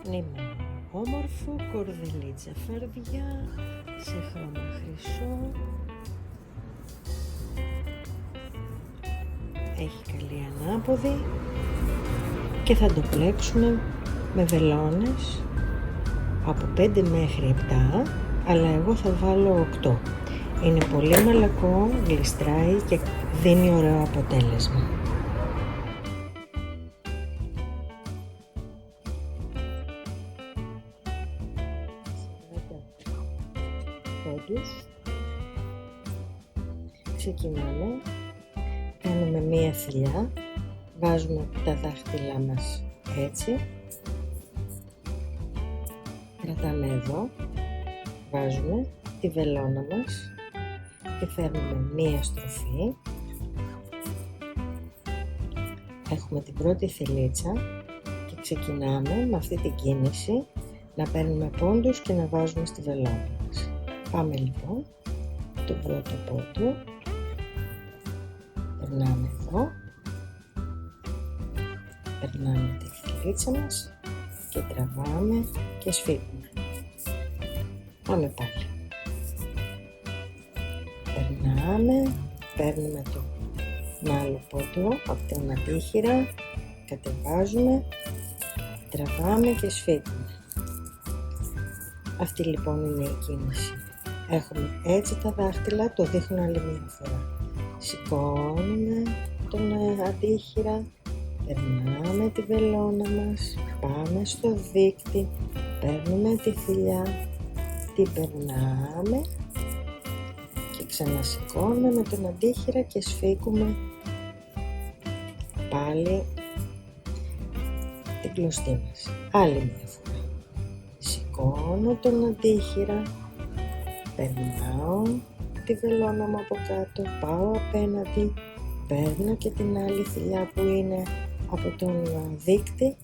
Νήμα όμορφο, κορδελίτσα φαρδιά, σε χρώμα χρυσό. Έχει καλή ανάποδη και θα το πλέξουμε με βελόνες από 5 μέχρι 7, αλλά εγώ θα βάλω 8. Είναι πολύ μαλακό, γλιστράει και δίνει ωραίο αποτέλεσμα. Ξεκινάμε, κάνουμε μία θηλιά, βάζουμε τα δάχτυλά μας έτσι, κρατάμε εδώ, βάζουμε τη βελόνα μας και φέρνουμε μία στροφή. Έχουμε την πρώτη θηλίτσα και ξεκινάμε με αυτή την κίνηση να παίρνουμε πόντους και να βάζουμε στη βελόνα μας. Πάμε λοιπόν τον πρώτο πόντο, περνάμε εδώ, περνάμε τη θηλίτσα μας και τραβάμε και σφίγγουμε. Πάμε πάλι. Περνάμε, παίρνουμε τον άλλο πόντο από την αντίχειρα, κατεβάζουμε, τραβάμε και σφίγγουμε. Αυτή λοιπόν είναι η κίνηση. Έχουμε έτσι τα δάχτυλα, το δείχνω άλλη μια φορά. Σηκώνουμε τον αντίχειρα, περνάμε τη βελόνα μας, πάμε στο δείκτη, παίρνουμε τη θηλιά, την περνάμε και ξανασηκώνουμε με τον αντίχειρα και σφίγγουμε πάλι την κλωστή μας. Άλλη μια φορά. Σηκώνω τον αντίχειρα, περνάω τη βελόνα μου από κάτω, πάω απέναντι, παίρνω και την άλλη θηλιά που είναι από τον δείκτη,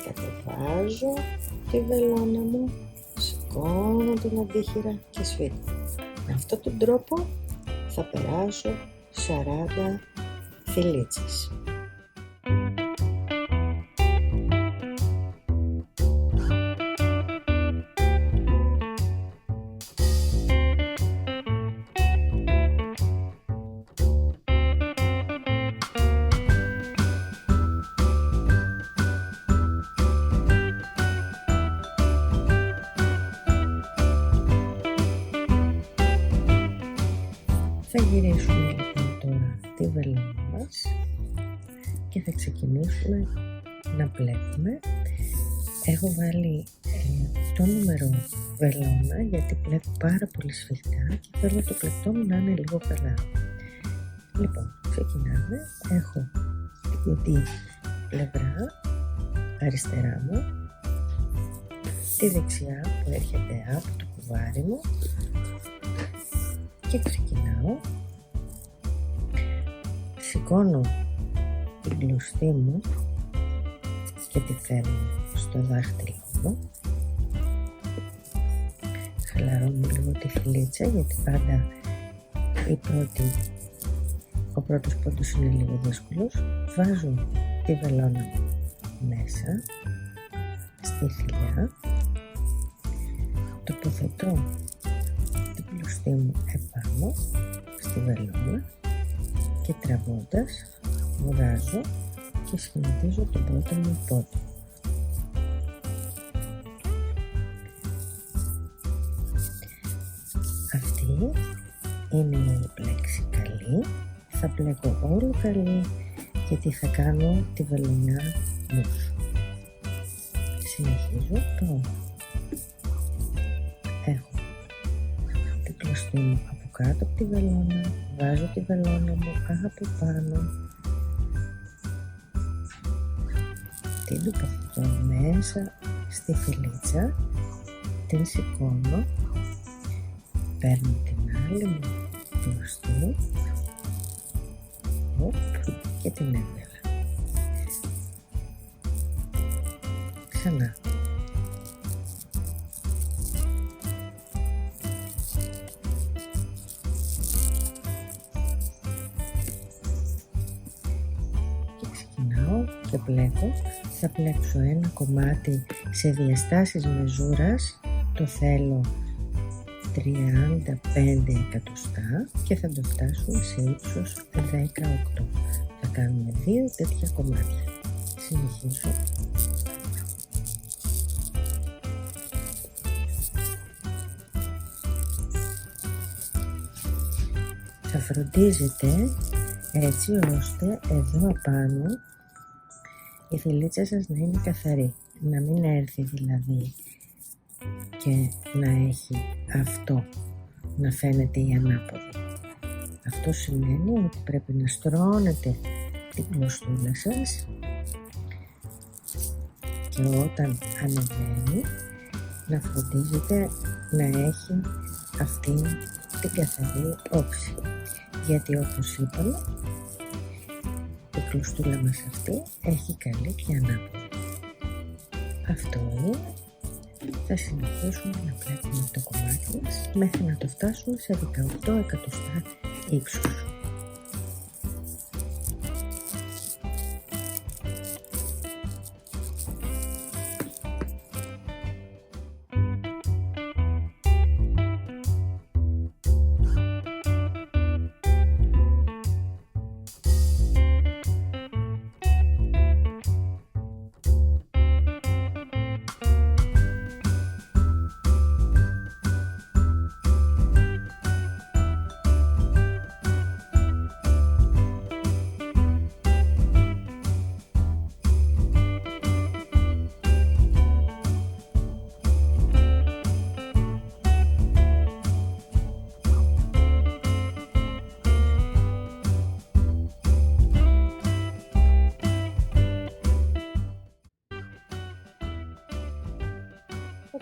κατεβάζω τη βελόνα μου, σηκώνω τον αντίχειρα και σφίγγω. Με αυτόν τον τρόπο θα περάσω 40 θηλίτσες. Θα γυρίσουμε λοιπόν τώρα τη βελόνα μας και θα ξεκινήσουμε να πλέκουμε. Έχω βάλει 8 νούμερο βελόνα γιατί πλέκω πάρα πολύ σφιχτά και θέλω το πλεκτό μου να είναι λίγο καλά. Λοιπόν, ξεκινάμε. Έχω την πλευρά αριστερά μου, τη δεξιά που έρχεται από το κουβάρι μου και ξεκινάω, σηκώνω την κλωστή μου και τη φέρνω στο δάχτυλο μου, χαλαρώνω λίγο τη θηλίτσα γιατί πάντα ο πρώτος πόντος είναι λίγο δύσκολος. Βάζω τη βελόνα μου μέσα στη θηλιά, τοποθετώ την κλωστή μου επάνω στη βελόνα και τραβώντας βγάζω και σχηματίζω τον πρώτο μου πόντο. Αυτή είναι η πλέξη καλή. Θα πλέκω όλο καλή γιατί θα κάνω τη βελονιά μουσου. Συνεχίζω τώρα. Έχω την κλωστή μου από κάτω από τη βελόνα, βάζω τη βελόνα μου από πάνω, την τοποθετώ μέσα στη φιλίτσα, την σηκώνω, παίρνω την άλλη μου κλωστή και την έβγαλα. Ξανά. Και ξεκινάω και πλέκω θα πλέξω ένα κομμάτι σε διαστάσεις μεζούρας, το θέλω 35 εκατοστά και θα το φτάσουμε σε ύψος 18. Θα κάνουμε 2 τέτοια κομμάτια. Συνεχίζω. Θα φροντίζετε έτσι ώστε εδώ απάνω η θηλίτσα σας να είναι καθαρή, να μην έρθει δηλαδή και να έχει αυτό, να φαίνεται η ανάποδη. Αυτό σημαίνει ότι πρέπει να στρώνετε την κλωστούλα σας και όταν ανεβαίνει να φροντίζετε να έχει αυτή την καθαρή όψη, γιατί όπως είπαμε η κλωστούλα μας αυτή έχει καλή και ανάποδη. Αυτό είναι. Θα συνεχίσουμε να πλέκουμε το κομμάτι μας μέχρι να το φτάσουμε σε 18 εκατοστά ύψους.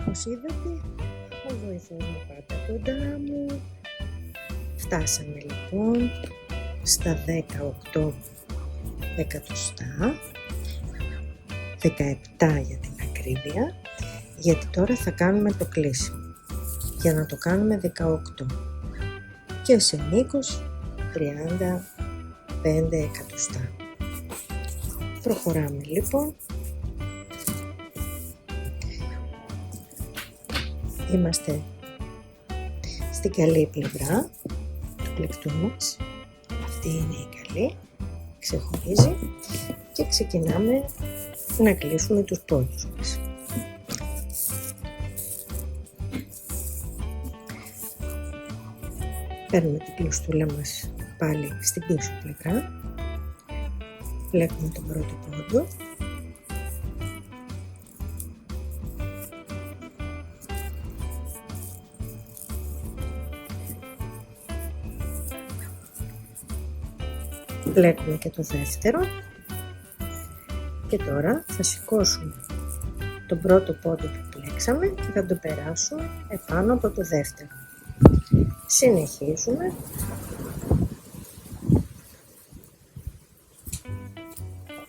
Όπως είδατε, ο βοηθός μου πάντα κοντά μου. Φτάσαμε λοιπόν στα 18 εκατοστά, 17 για την ακρίβεια, γιατί τώρα θα κάνουμε το κλείσιμο. Για να το κάνουμε 18 και σε μήκος 35 εκατοστά. Προχωράμε λοιπόν. Είμαστε στην καλή πλευρά του πλεκτού μας. Αυτή είναι η καλή, ξεχωρίζει και ξεκινάμε να κλείσουμε τους πόδους μας. Παίρνουμε την κλωστούλα μας πάλι στην πίσω πλευρά, βλέπουμε τον πρώτο πόντο. Πλέκουμε και το δεύτερο και τώρα θα σηκώσουμε τον πρώτο πόντο που πλέξαμε και θα το περάσουμε επάνω από το δεύτερο. Συνεχίζουμε.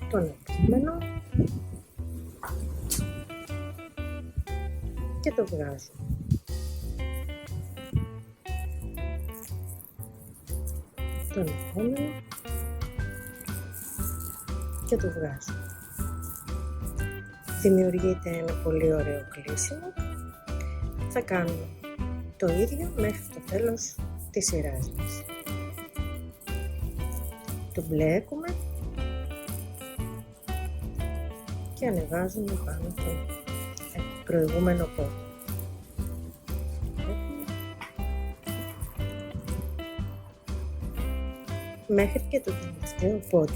Τον επόμενο και το βγάζουμε. Τον επόμενο και το βγάζουμε. Δημιουργείται ένα πολύ ωραίο κλείσιμο. Θα κάνουμε το ίδιο μέχρι το τέλος της σειράς μας. Το μπλέκουμε και ανεβάζουμε πάνω το προηγούμενο πόδι. Μέχρι και το τελευταίο πόδι.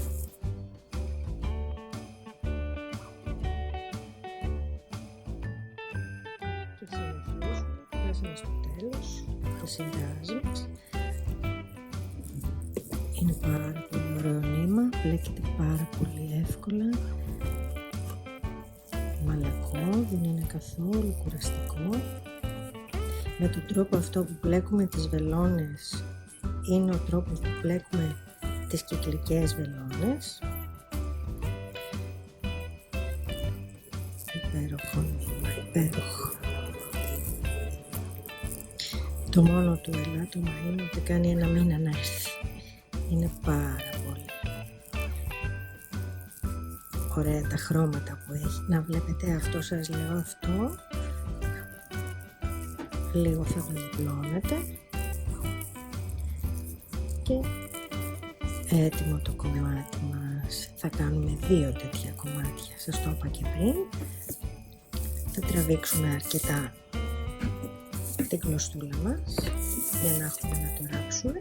Και συνεχίζουμε, φτάσαμε στο τέλος της σειράς μας. Είναι πάρα πολύ ωραίο νήμα, πλέκεται πάρα πολύ εύκολα. Μαλακό, δεν είναι καθόλου κουραστικό. Με τον τρόπο αυτό που πλέκουμε τις βελόνες είναι ο τρόπος που πλέκουμε τις κυκλικές βελόνες. Υπέροχο νήμα, υπέροχο. Το μόνο του ελάττωμα είναι ότι κάνει ένα μήνα να έρθει. Είναι πάρα πολύ ωραία τα χρώματα που έχει. Να βλέπετε, αυτό σας λέω, αυτό λίγο θα το διπλώνετε και έτοιμο το κομμάτι μας. Θα κάνουμε 2 τέτοια κομμάτια, σας το είπα και πριν. Θα τραβήξουμε αρκετά την κλωστούλα μας για να έχουμε να το ράψουμε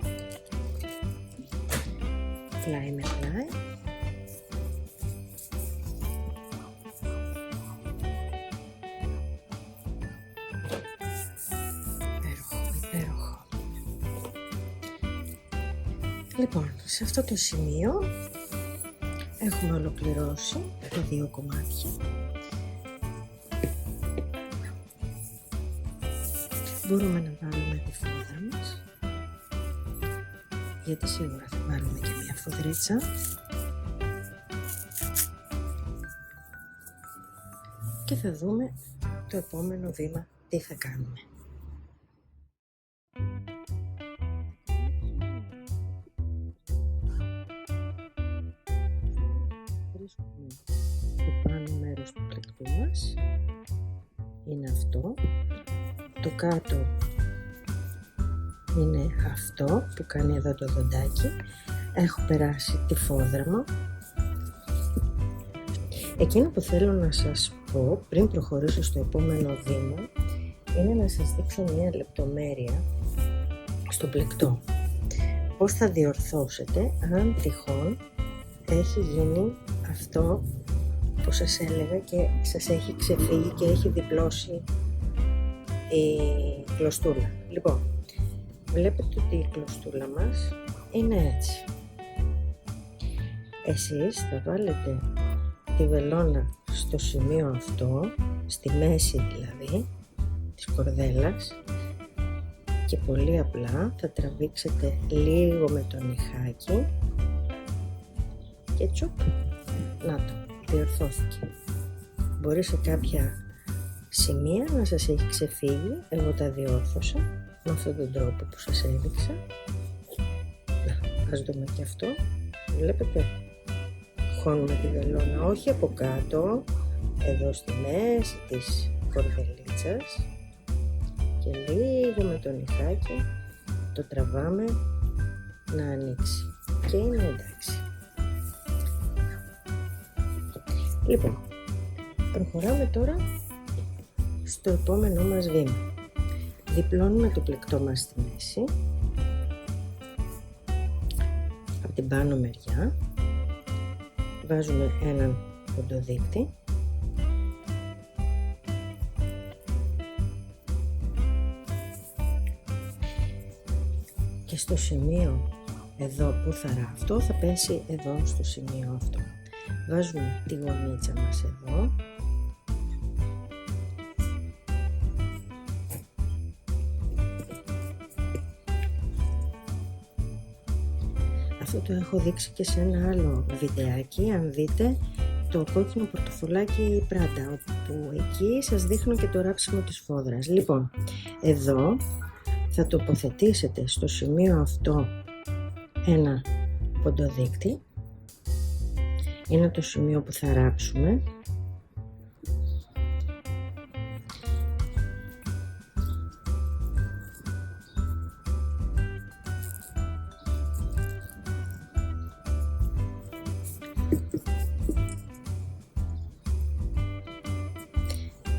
πλάι με πλάι. Υπέροχο. Λοιπόν, σε αυτό το σημείο έχουμε ολοκληρώσει τα 2 κομμάτια. Μπορούμε να βάλουμε τη φόδρα μας, γιατί σίγουρα θα βάλουμε και μια φοδρίτσα. Και θα δούμε το επόμενο βήμα τι θα κάνουμε. Βρίσκουμε το πάνω μέρος του πλεκτού μας, είναι αυτό. Το κάτω είναι αυτό που κάνει εδώ το δοντάκι. Έχω περάσει τη φόδρα μου. Εκείνο που θέλω να σας πω πριν προχωρήσω στο επόμενο βήμα είναι να σας δείξω μια λεπτομέρεια στο πλεκτό. Πώς θα διορθώσετε αν τυχόν έχει γίνει αυτό που σας έλεγα και σας έχει ξεφύγει και έχει διπλώσει η κλωστούλα. Λοιπόν, βλέπετε ότι η κλωστούλα μας είναι έτσι. Εσείς θα βάλετε τη βελόνα στο σημείο αυτό, στη μέση δηλαδή της κορδέλας, και πολύ απλά θα τραβήξετε λίγο με το νυχάκι και τσουπ, να το, διορθώθηκε. Μπορεί σε κάποια σημεία να σας έχει ξεφύγει, εγώ τα διόρθωσα με αυτόν τον τρόπο που σας έδειξα. Να, ας δούμε και αυτό. Βλέπετε, χώνουμε τη βελόνα όχι από κάτω, εδώ στη μέση της κορδελίτσας, και λίγο με το νυχάκι το τραβάμε να ανοίξει και είναι εντάξει. Λοιπόν, προχωράμε τώρα στο επόμενό μας βήμα. Διπλώνουμε το πλεκτό μας στη μέση, από την πάνω μεριά, βάζουμε έναν ποντοδείκτη και στο σημείο εδώ που θα ράφτω θα πέσει εδώ στο σημείο αυτό. Βάζουμε τη γωνίτσα μας εδώ, αυτό το έχω δείξει και σε ένα άλλο βιντεάκι, αν δείτε, το κόκκινο πορτοφολάκι Πράντα, όπου εκεί σας δείχνω και το ράψιμο της φόδρας. Λοιπόν, εδώ θα τοποθετήσετε στο σημείο αυτό ένα ποντοδείκτη, είναι το σημείο που θα ράψουμε.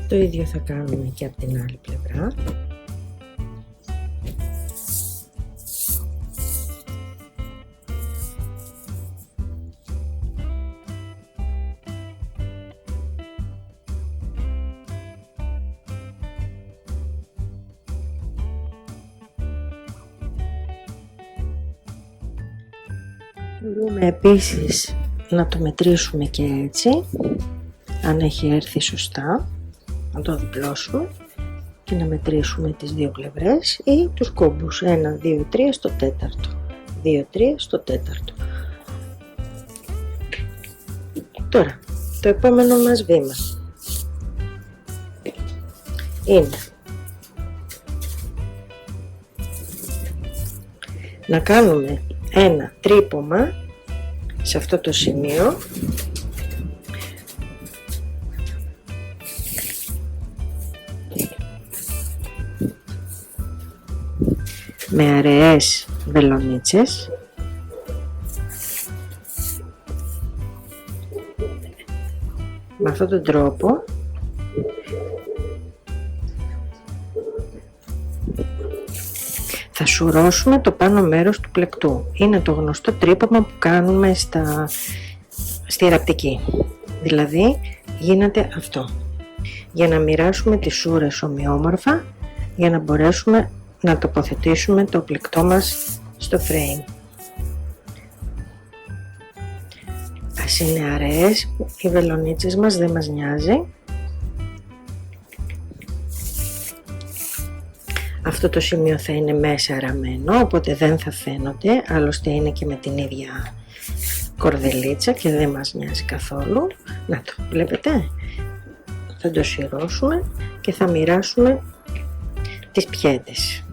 Το ίδιο θα κάνουμε και από την άλλη πλευρά. Μπορούμε επίσης να το μετρήσουμε και έτσι, αν έχει έρθει σωστά, να το διπλώσουμε και να μετρήσουμε τις δύο πλευρές ή τους κόμπους, 1, 2, 3 στο τέταρτο, 2, 3 στο τέταρτο. Τώρα, το επόμενο μας βήμα είναι να κάνουμε ένα τρύπωμα σε αυτό το σημείο με αραιές βελονίτσες. Με αυτόν τον τρόπο θα σουρώσουμε το πάνω μέρος του πλεκτού. Είναι το γνωστό τρύπωμα που κάνουμε στη ραπτική. Δηλαδή γίνεται αυτό, για να μοιράσουμε τις σούρες ομοιόμορφα, για να μπορέσουμε να τοποθετήσουμε το πλεκτό μας στο frame. Ας είναι αραιές οι βελονίτσες μας, δεν μας νοιάζει. Αυτό το σημείο θα είναι μέσα αραμένο, οπότε δεν θα φαίνονται, άλλωστε είναι και με την ίδια κορδελίτσα και δεν μας νοιάζει καθόλου. Να το βλέπετε, θα το συρώσουμε και θα μοιράσουμε τις πιέτες.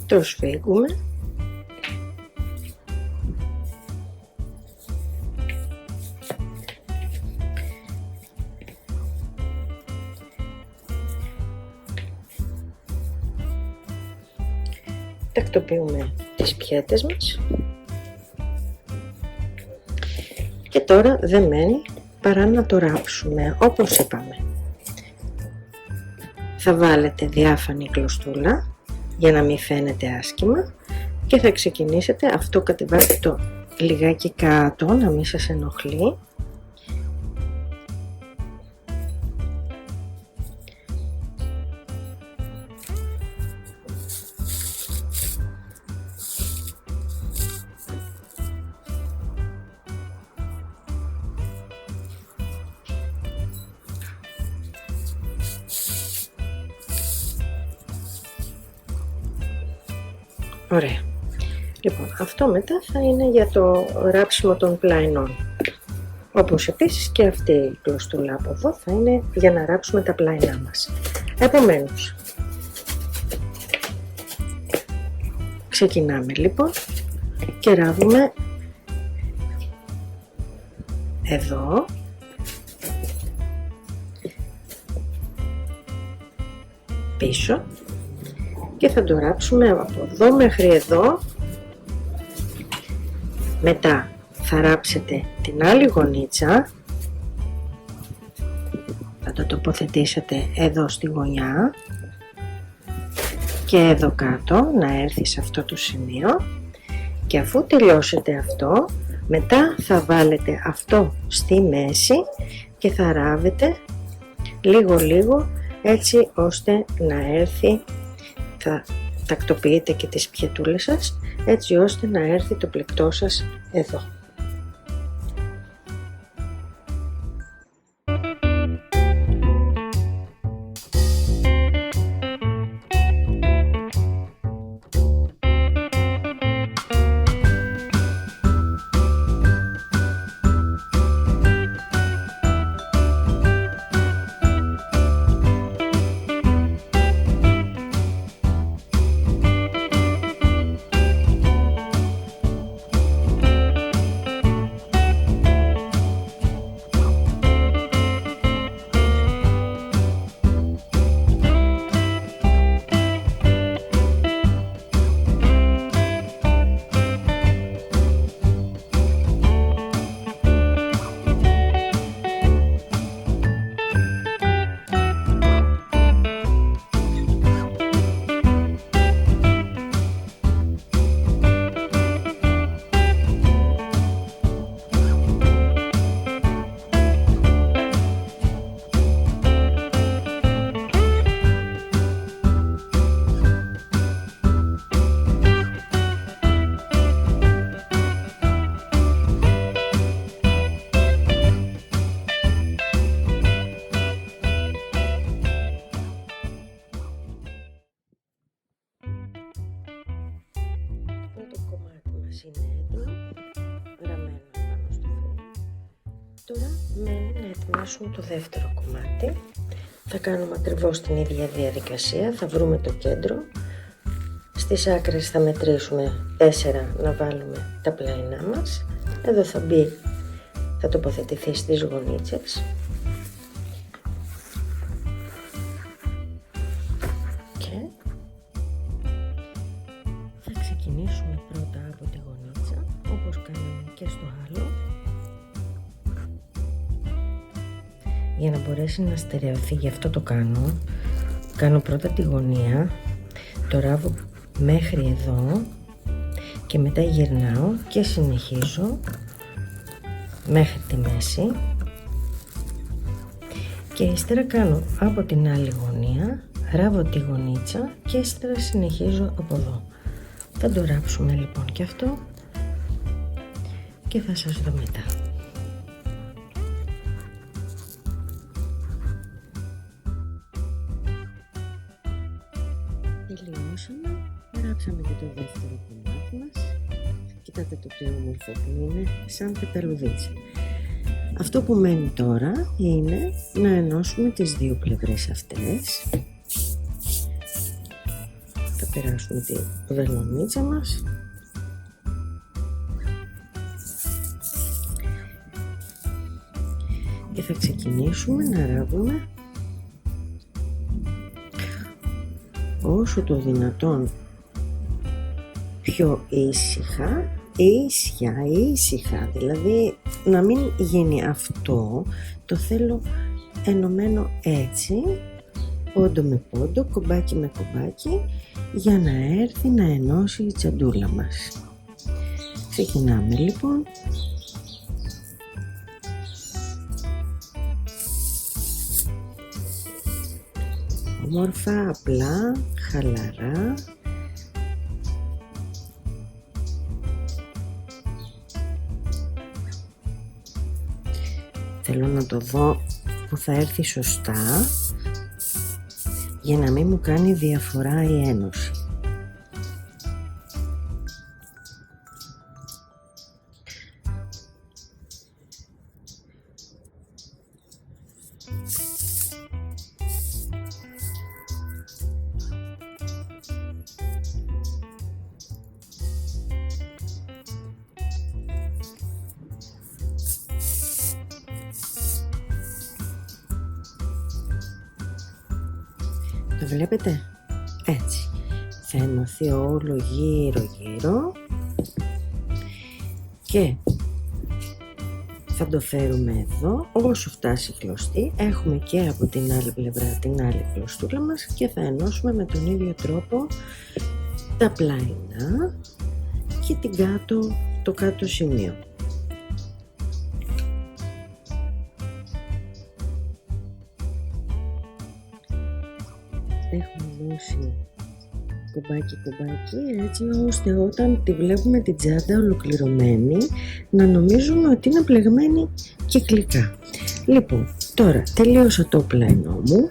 Το σφίγγουμε . Τακτοποιούμε τις πιέτες μας και τώρα δεν μένει παρά να το ράψουμε όπως είπαμε. Θα βάλετε διάφανη κλωστούλα για να μην φαίνεται άσχημα και θα ξεκινήσετε, αυτό κατεβάστε το λιγάκι κάτω να μην σας ενοχλεί. Ωραία. Λοιπόν, αυτό μετά θα είναι για το ράψιμο των πλαϊνών. Όπως επίσης και αυτή η κλωστούλα από εδώ θα είναι για να ράψουμε τα πλαϊνά μας. Επομένως, ξεκινάμε λοιπόν και ράβουμε εδώ πίσω και θα το ράψουμε από εδώ μέχρι εδώ. Μετά θα ράψετε την άλλη γωνίτσα, θα το τοποθετήσετε εδώ στη γωνιά και εδώ κάτω να έρθει σε αυτό το σημείο και αφού τελειώσετε αυτό, μετά θα βάλετε αυτό στη μέση και θα ράβετε λίγο λίγο έτσι ώστε να έρθει, θα τακτοποιείτε και τις πιετούλες σας έτσι ώστε να έρθει το πλεκτό σας εδώ. Μένει να ετοιμάσουμε το δεύτερο κομμάτι. Θα κάνουμε ακριβώς την ίδια διαδικασία, θα βρούμε το κέντρο. Στις άκρες θα μετρήσουμε 4 να βάλουμε τα πλαϊνά μας. Εδώ θα τοποθετηθεί στις γωνίτσες. Και θα ξεκινήσουμε πρώτα από τη γωνίτσα, όπως κάναμε και στο άλλο. Για να μπορέσει να στερεωθεί, γι' αυτό το κάνω πρώτα τη γωνία, το ράβω μέχρι εδώ και μετά γυρνάω και συνεχίζω μέχρι τη μέση και ύστερα κάνω από την άλλη γωνία, ράβω τη γωνίτσα και ύστερα συνεχίζω από εδώ. Θα το ράψουμε λοιπόν και αυτό και θα σας δω μετά. Τελειώσαμε, ράψαμε και το δεύτερο κομμάτι μας. Κοιτάτε το τι όμορφο που είναι, σαν πεταλουδίτσα. Αυτό που μένει τώρα είναι να ενώσουμε τις δύο πλευρές αυτές. Θα περάσουμε τη βελονίτσα μας και θα ξεκινήσουμε να ράβουμε όσο το δυνατόν πιο ήσυχα, δηλαδή να μην γίνει αυτό, το θέλω ενωμένο έτσι, πόντο με πόντο, κομπάκι με κομπάκι, για να έρθει να ενώσει η τσαντούλα μας. Ξεκινάμε λοιπόν. Όμορφα, απλά, χαλαρά. Θέλω να το δω που θα έρθει σωστά για να μην μου κάνει διαφορά η ένωση. Το βλέπετε? Έτσι. Θα ενωθεί όλο γύρω και θα το φέρουμε εδώ όσο φτάσει χλωστή. Έχουμε και από την άλλη πλευρά την άλλη χλωστούλα μας και θα ενώσουμε με τον ίδιο τρόπο τα πλαϊνά και το κάτω σημείο. Έχουμε δώσει κομπάκι έτσι ώστε όταν τη βλέπουμε την τσάντα ολοκληρωμένη να νομίζουμε ότι είναι πλεγμένη κυκλικά. Λοιπόν, τώρα τελείωσα το πλαϊνό μου,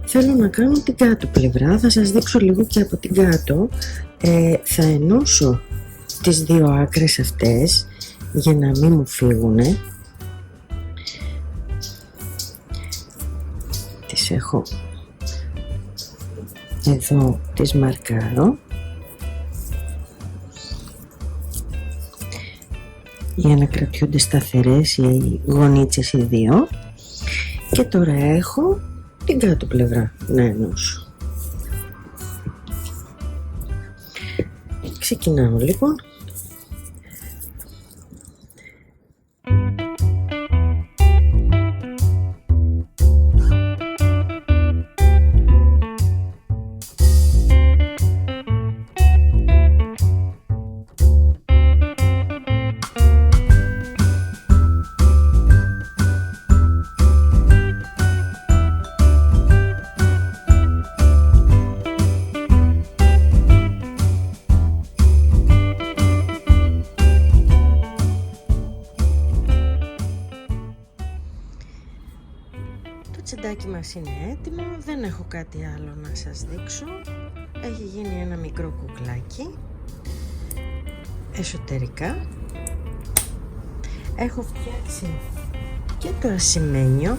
θέλω να κάνω την κάτω πλευρά, θα σας δείξω λίγο και από την κάτω. Θα ενώσω τις δύο άκρες αυτές για να μην μου φύγουνε. Τις έχω εδώ, τις μαρκάρω για να κρατιούνται σταθερές οι γωνίτσες οι δύο και τώρα έχω την κάτω πλευρά να ενώσω. Ξεκινάω λοιπόν. Το τσεντάκι μας είναι έτοιμο, δεν έχω κάτι άλλο να σας δείξω. Έχει γίνει ένα μικρό κουκλάκι εσωτερικά. Έχω φτιάξει και το ασημένιο,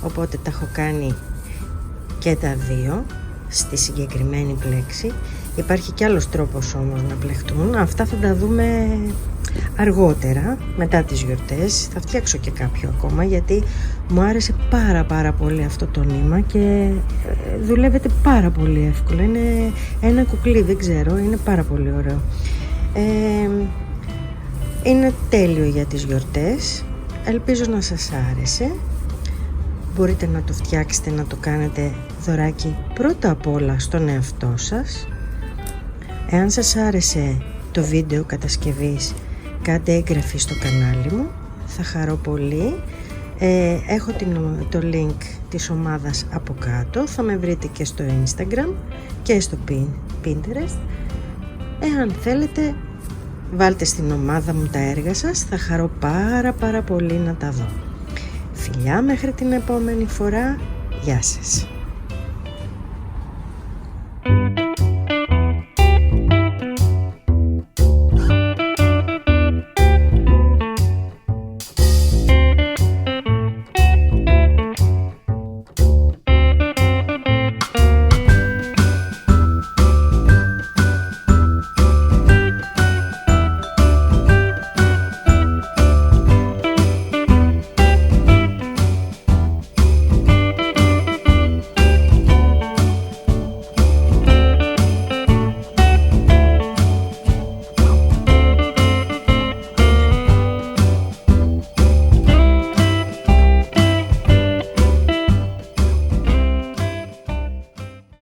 οπότε τα έχω κάνει και τα δύο στη συγκεκριμένη πλέξη. Υπάρχει και άλλος τρόπος όμως να πλεχτούν, αυτά θα τα δούμε αργότερα μετά τις γιορτές. Θα φτιάξω και κάποιο ακόμα, γιατί μου άρεσε πάρα πολύ αυτό το νήμα και δουλεύεται πάρα πολύ εύκολα. Είναι ένα κουκλί, δεν ξέρω, είναι πάρα πολύ ωραίο. Είναι τέλειο για τις γιορτές. Ελπίζω να σας άρεσε. Μπορείτε να το φτιάξετε, να το κάνετε δωράκι πρώτα απ' όλα στον εαυτό σας. Εάν σας άρεσε το βίντεο κατασκευής, κάντε εγγραφή στο κανάλι μου, θα χαρώ πολύ. Έχω το link της ομάδας από κάτω, θα με βρείτε και στο Instagram και στο Pinterest. Εάν θέλετε, βάλτε στην ομάδα μου τα έργα σας, θα χαρώ πάρα πολύ να τα δω. Φιλιά μέχρι την επόμενη φορά, γεια σας.